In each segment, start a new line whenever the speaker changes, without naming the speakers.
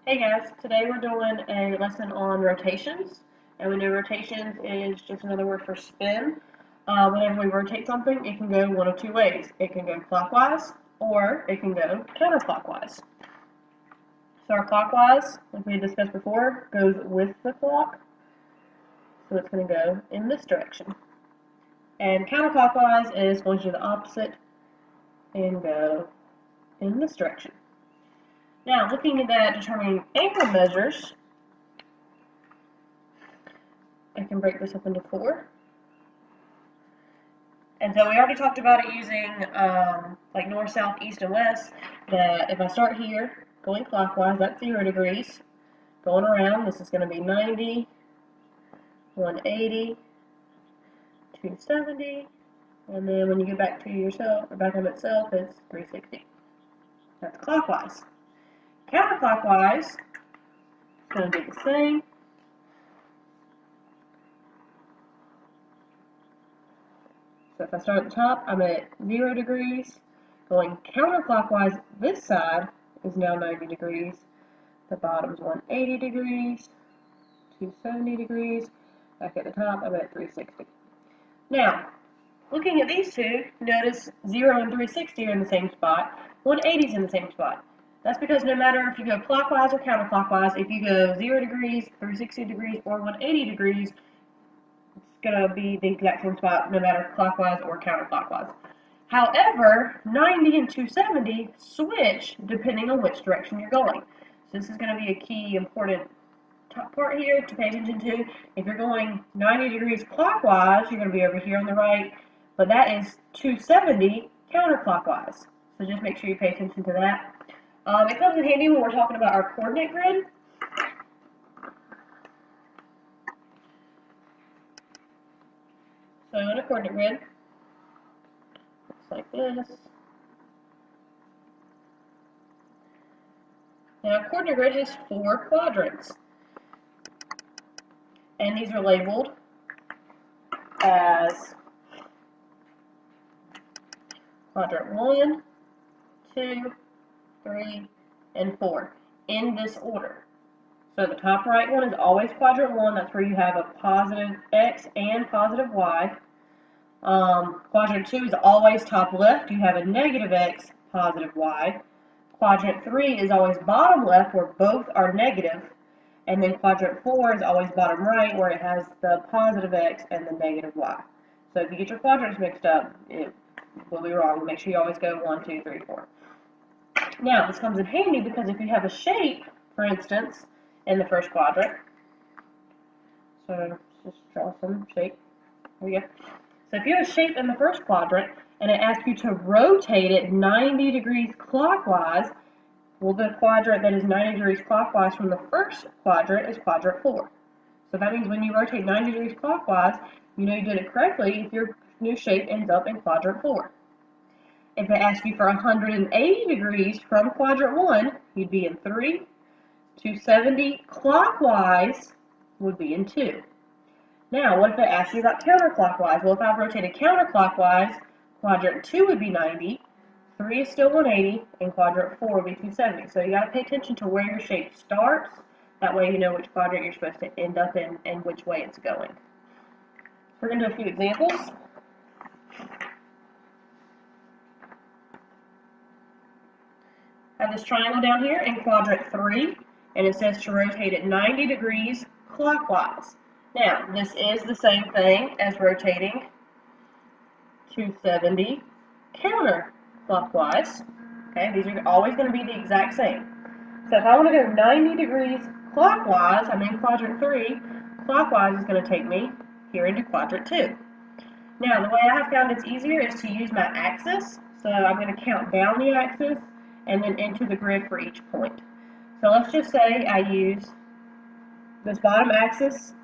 Hey guys, today we're doing a lesson on rotations, and we know rotations is just another word for spin. Whenever we rotate something, it can go one of two ways. It can go clockwise, or it can go counterclockwise. So our clockwise, like we had discussed before, goes with the clock, so it's going to go in this direction. And counterclockwise is going to do the opposite and go in this direction. Now, looking at that, determining angle measures, I can break this up into 4. And so we already talked about it using like north, south, east, and west, that if I start here, going clockwise, that's 0 degrees. Going around, this is going to be 90, 180, 270, and then when you get back to yourself, or back on itself, it's 360. That's clockwise. Counterclockwise is going to be the same. So if I start at the top, I'm at 0 degrees. Going counterclockwise, this side is now 90 degrees. The bottom's 180 degrees, 270 degrees. Back at the top, I'm at 360. Now, looking at these two, notice 0 and 360 are in the same spot. 180 is in the same spot. That's because no matter if you go clockwise or counterclockwise, if you go 0 degrees, 360 degrees, or 180 degrees, it's going to be the exact same spot no matter clockwise or counterclockwise. However, 90 and 270 switch depending on which direction you're going. So this is going to be a key important top part here to pay attention to. If you're going 90 degrees clockwise, you're going to be over here on the right, but that is 270 counterclockwise. So just make sure you pay attention to that. It comes in handy when we're talking about our coordinate grid. So in a coordinate grid, looks like this. Now a coordinate grid has 4 quadrants. And these are labeled as quadrant 1, 2, 3, and 4 in this order. So the top right one is always quadrant 1. That's where you have a positive x and positive y. Quadrant 2 is always top left. You have a negative x, positive y. Quadrant 3 is always bottom left, where both are negative. And then quadrant 4 is always bottom right, where it has the positive x and the negative y. So if you get your quadrants mixed up, it will be wrong. Make sure you always go 1, 2, 3, 4. Now, this comes in handy because if you have a shape, for instance, in the first quadrant, so let's just draw some shape. There we go. So if you have a shape in the first quadrant, and it asks you to rotate it 90 degrees clockwise, well, the quadrant that is 90 degrees clockwise from the first quadrant is quadrant 4. So that means when you rotate 90 degrees clockwise, you know you did it correctly if your new shape ends up in quadrant 4. If it asks you for 180 degrees from quadrant 1, you'd be in 3. 270 clockwise would be in 2. Now, what if it asks you about counterclockwise? Well, if I rotated counterclockwise, quadrant 2 would be 90. 3 is still 180, and quadrant 4 will be 270. So you got to pay attention to where your shape starts. That way you know which quadrant you're supposed to end up in and which way it's going. We're going to do a few examples. I have this triangle down here in quadrant 3, and it says to rotate it 90 degrees clockwise. Now, this is the same thing as rotating 270 counterclockwise. Okay, these are always going to be the exact same. So if I want to go 90 degrees clockwise, I'm in quadrant 3, clockwise is going to take me here into quadrant 2. Now, the way I have found it's easier is to use my axis. So I'm going to count down the axis and then into the grid for each point. So let's just say I use this bottom axis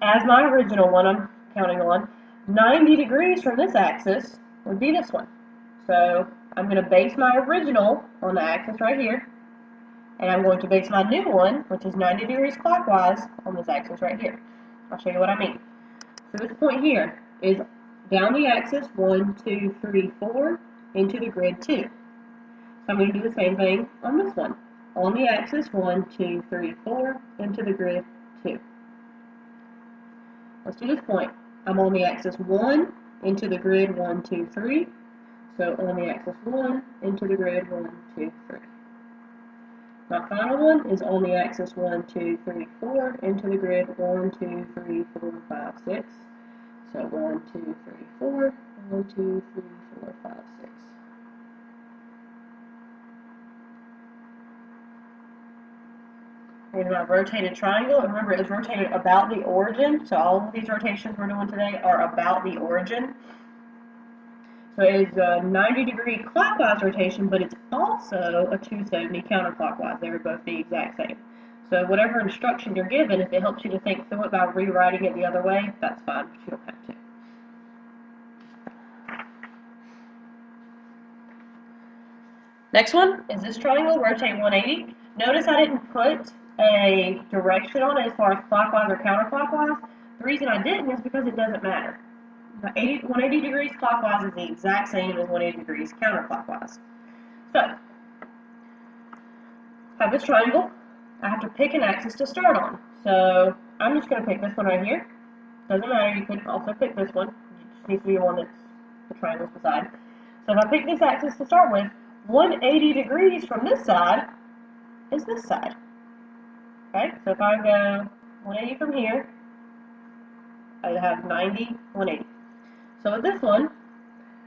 as my original one I'm counting on. 90 degrees from this axis would be this one. So I'm going to base my original on the axis right here, and I'm going to base my new one, which is 90 degrees clockwise, on this axis right here. I'll show you what I mean. So this point here is down the axis 1, 2, 3, 4 into the grid 2. So I'm going to do the same thing on this one. on the axis 1, 2, 3, 4, into the grid 2. Let's do this point. I'm on the axis 1, into the grid 1, 2, 3. So on the axis 1, into the grid 1, 2, 3. My final one is on the axis 1, 2, 3, 4, into the grid 1, 2, 3, 4, 5, 6. So 1, 2, 3, 4, 1, 2, 3, 4, 5, 6. Here's my rotated triangle, and remember it's rotated about the origin, so all of these rotations we're doing today are about the origin. So it is a 90-degree clockwise rotation, but it's also a 270 counterclockwise. They're both the exact same. So whatever instruction you're given, if it helps you to think through it by rewriting it the other way, that's fine, but you don't have to. Next one is this triangle, rotate 180. Notice I didn't put a direction on it as far as clockwise or counterclockwise. The reason I didn't is because it doesn't matter. 180 degrees clockwise is the exact same as 180 degrees counterclockwise. So, I have this triangle. I have to pick an axis to start on. So, I'm just going to pick this one right here. Doesn't matter, you could also pick this one. It just needs to be the one that's the triangle's beside. So if I pick this axis to start with, 180 degrees from this side is this side. Okay, so if I go 180 from here, I have 90, 180. So with this one,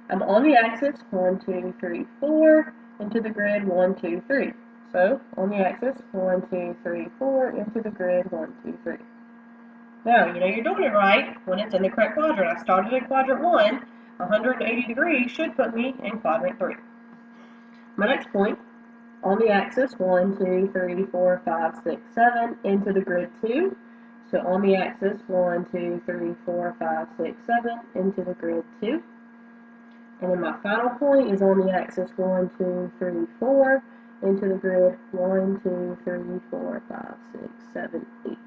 I'm on the axis 1, 2, 3, 4, into the grid 1, 2, 3. So on the axis 1, 2, 3, 4, into the grid 1, 2, 3. Now, you know you're doing it right when it's in the correct quadrant. I started in quadrant 1, 180 degrees should put me in quadrant 3. My next point, on the axis 1, 2, 3, 4, 5, 6, 7, into the grid 2. So on the axis 1, 2, 3, 4, 5, 6, 7, into the grid 2. And then my final point is on the axis 1, 2, 3, 4, into the grid 1, 2, 3, 4, 5, 6, 7, 8.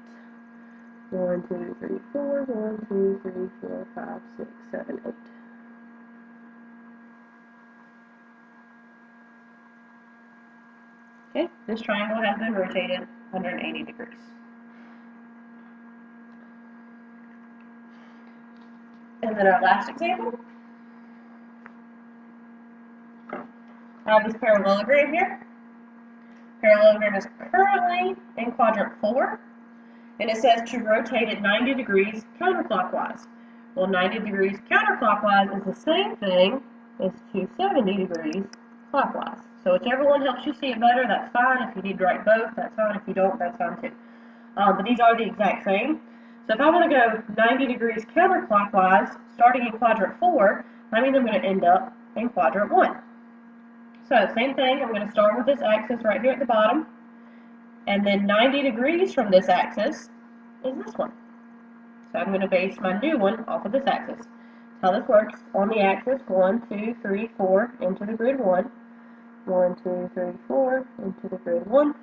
1, 2, 3, 4, 1, 2, 3, 4, 5, 6, 7, 8. Okay, this triangle has been rotated 180 degrees. And then our last example, I have this parallelogram here. Parallelogram is currently in quadrant 4, and it says to rotate it 90 degrees counterclockwise. Well, 90 degrees counterclockwise is the same thing as 270 degrees clockwise. So whichever one helps you see it better, that's fine. If you need to write both, that's fine. If you don't, that's fine too. But these are the exact same. So if I want to go 90 degrees counterclockwise, starting in quadrant 4, that means I'm going to end up in quadrant 1. So same thing, I'm going to start with this axis right here at the bottom, and then 90 degrees from this axis is this one. So I'm going to base my new one off of this axis. That's how this works. On the axis, 1, 2, 3, 4, into the grid 1. 1, 2, 3, 4, into the grid 1.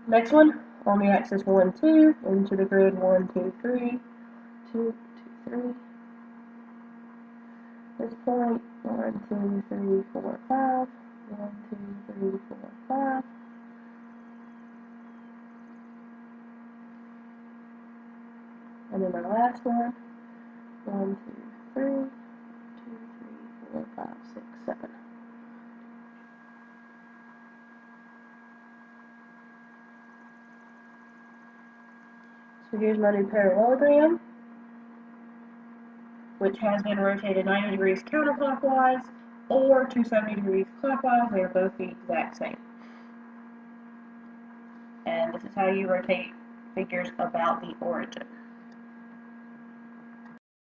Next one, on the axis 1, 2, into the grid 1, 2, 3, 2, 2, 3. This point, 1, 2, 3, 4, 5, 1, 2, 3, 4, 5. And then my last one, 1, 2, 3, 2, 3, 4, 5, 6, 7. So here's my new parallelogram, which has been rotated 90 degrees counterclockwise or 270 degrees clockwise. They are both the exact same. And this is how you rotate figures about the origin.